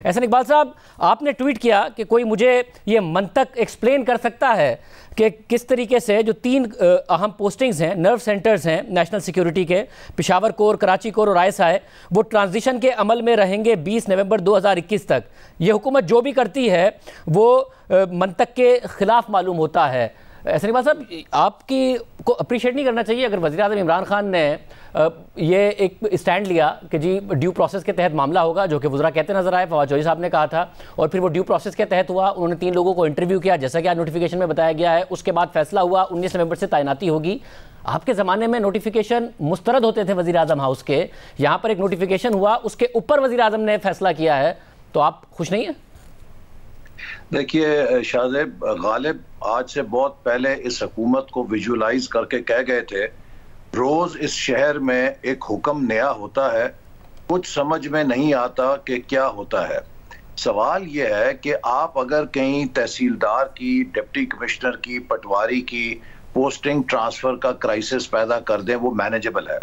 एहसन इकबाल साहब, आपने ट्वीट किया कि कोई मुझे ये मंतक एक्सप्लेन कर सकता है कि किस तरीके से जो तीन अहम पोस्टिंग्स हैं, नर्व सेंटर्स हैं नेशनल सिक्योरिटी के, पेशावर कोर, कराची कोर और आईएसआई, वो ट्रांजिशन के अमल में रहेंगे 20 नवंबर 2021 तक। ये हुकूमत जो भी करती है वो मंतक के ख़िलाफ़ मालूम होता है। एहसन इकबाल साहब, आपकी को अप्रिशिएट नहीं करना चाहिए अगर वज़ीर आज़म इमरान खान ने ये एक स्टैंड लिया कि जी ड्यू प्रोसेस के तहत मामला होगा, जो कि वज़रा कहते नजर आए, फवाद चौधरी साहब ने कहा था, और फिर वो ड्यू प्रोसेस के तहत हुआ। उन्होंने 3 लोगों को इंटरव्यू किया, जैसा कि आज नोटिफिकेशन में बताया गया है। उसके बाद फैसला हुआ 19 नवंबर से तैनाती होगी। आपके ज़माने में नोटिफिकेशन मुस्तरद होते थे वज़ीर आज़म हाउस के, यहाँ पर एक नोटिफिकेशन हुआ, उसके ऊपर वज़ीर आज़म ने फैसला किया है, तो आप खुश नहीं हैं? देखिए शाहजेब, गालिब आज से बहुत पहले इस हुकूमत को विजुअलाइज करके कह गए थे, रोज इस शहर में एक हुक्म नया होता है, कुछ समझ में नहीं आता कि क्या होता है। सवाल यह है कि आप अगर कहीं तहसीलदार की, डिप्टी कमिश्नर की, पटवारी की पोस्टिंग ट्रांसफर का क्राइसिस पैदा कर दें, वो मैनेजेबल है।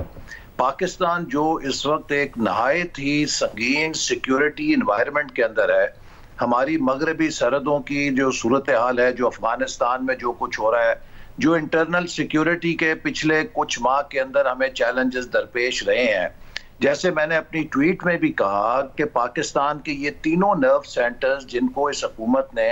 पाकिस्तान जो इस वक्त एक नहायत ही संगीन सिक्योरिटी इन्वायरमेंट के अंदर है, हमारी मगरबी सरहदों की जो सूरत हाल है, जो अफगानिस्तान में जो कुछ हो रहा है, जो इंटरनल सिक्योरिटी के पिछले कुछ माह के अंदर हमें चैलेंजेस दरपेश रहे हैं, जैसे मैंने अपनी ट्वीट में भी कहा कि पाकिस्तान के ये तीनों नर्व सेंटर्स जिनको इस हुकूमत ने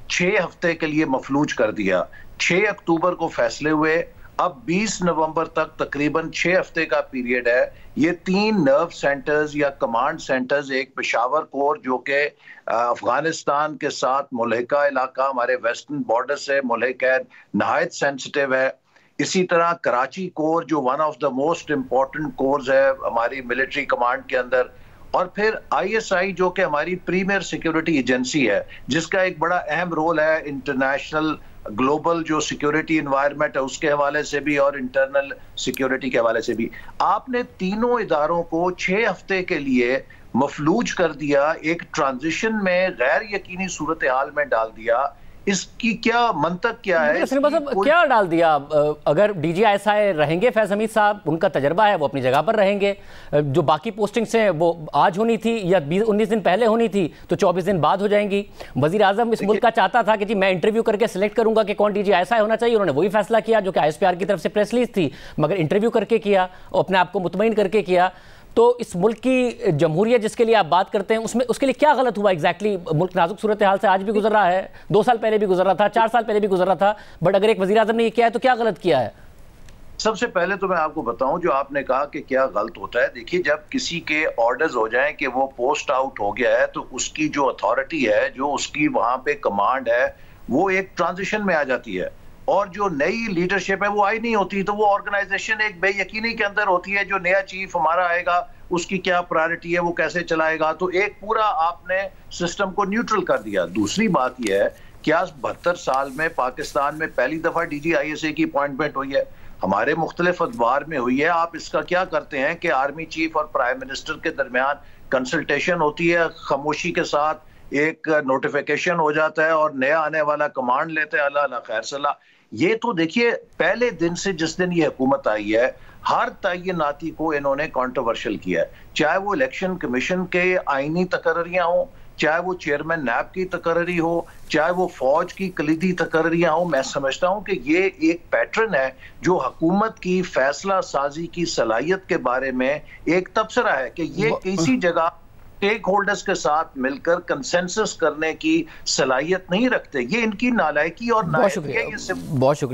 6 हफ्ते के लिए मफलूज कर दिया, 6 अक्टूबर को फैसले हुए, अब 20 नवंबर तक तकरीबन 6 हफ्ते का पीरियड है। ये 3 नर्व सेंटर्स या कमांड सेंटर्स, एक पेशावर कोर जो कि अफगानिस्तान के साथ मुल्हिका इलाका, हमारे वेस्टर्न बॉर्डर से मुल्हिक है, नहायत सेंसिटिव है। इसी तरह कराची कोर जो one of the most important course है हमारी मिलिट्री कमांड के अंदर, और फिर आईएसआई जो कि हमारी प्रीमियर सिक्योरिटी एजेंसी है, जिसका एक बड़ा अहम रोल है इंटरनेशनल ग्लोबल जो सिक्योरिटी एनवायरनमेंट है उसके हवाले से भी और इंटरनल सिक्योरिटी के हवाले से भी। आपने तीनों इदारों को 6 हफ्ते के लिए मफलूज कर दिया, एक ट्रांजिशन में गैर यकीनी सूरत हाल में डाल दिया। इसकी क्या मंतक क्या है? क्या डाल दिया? अगर डीजी आईएसआई रहेंगे फैज हमीद साहब, उनका तजर्बा है, वो अपनी जगह पर रहेंगे। जो बाकी पोस्टिंग्स हैं वो आज होनी थी या 19 दिन पहले होनी थी, तो 24 दिन बाद हो जाएंगी। वजीर आजम इस मुल्क का चाहता था कि जी मैं इंटरव्यू करके सिलेक्ट करूंगा कि कौन डीजी आईएसआई होना चाहिए, उन्होंने वही फैसला किया जो कि आईएसपीआर की तरफ से प्रेस रिलीज थी, मगर इंटरव्यू करके किया और अपने आप को मुतमईन करके किया। तो इस मुल्क की जमहूरियत जिसके लिए आप बात करते हैं, उसमें उसके लिए क्या गलत हुआ एग्जैक्टली? मुल्क नाजुक सूरत हाल से आज भी गुजर रहा है, 2 साल पहले भी गुजर रहा था, 4 साल पहले भी गुजर रहा था, बट अगर एक वज़ीर आज़म ने ये किया है तो क्या गलत किया है? सबसे पहले तो मैं आपको बताऊं, जो आपने कहा कि क्या गलत होता है, देखिए जब किसी के ऑर्डर्स हो जाएं कि वो पोस्ट आउट हो गया है, तो उसकी जो अथॉरिटी है, जो उसकी वहां पे कमांड है, वो एक ट्रांजिशन में आ जाती है, और जो नई लीडरशिप है वो आई नहीं होती, तो वो ऑर्गेनाइजेशन एक बेयकीनी के अंदर होती है। जो नया चीफ हमारा आएगा उसकी क्या प्रायोरिटी है, वो कैसे चलाएगा, तो एक पूरा आपने सिस्टम को न्यूट्रल कर दिया। दूसरी बात यह है, क्या 72 साल में पाकिस्तान में पहली दफा डीजी आईएसआई की अपॉइंटमेंट हुई है? हमारे मुख्तलिफ अदवार में हुई है। आप इसका क्या करते हैं कि आर्मी चीफ और प्राइम मिनिस्टर के दरमियान कंसल्टेशन होती है, खामोशी के साथ एक नोटिफिकेशन हो जाता है और नया आने वाला कमांड लेते हैं, अल्लाह खैर सलाह। ये तो देखिए पहले दिन से जिस दिन ये हुकूमत आई है, हर तयनाती को इन्होंने कंट्रोवर्शियल किया है, चाहे वो इलेक्शन कमीशन के आईनी तकर्रियां हो, चाहे वो चेयरमैन नैब की तकर्री हो, चाहे वो फौज की कलीदी तकर्रियां हो। मैं समझता हूं कि ये एक पैटर्न है जो हुकूमत की फैसला साजी की सलाहियत के बारे में एक तबसरा है कि ये किसी जगह स्टेक होल्डर्स के साथ मिलकर कंसेंसस करने की सलाहियत नहीं रखते। ये इनकी नालायकी और बहुत शुक्रिया।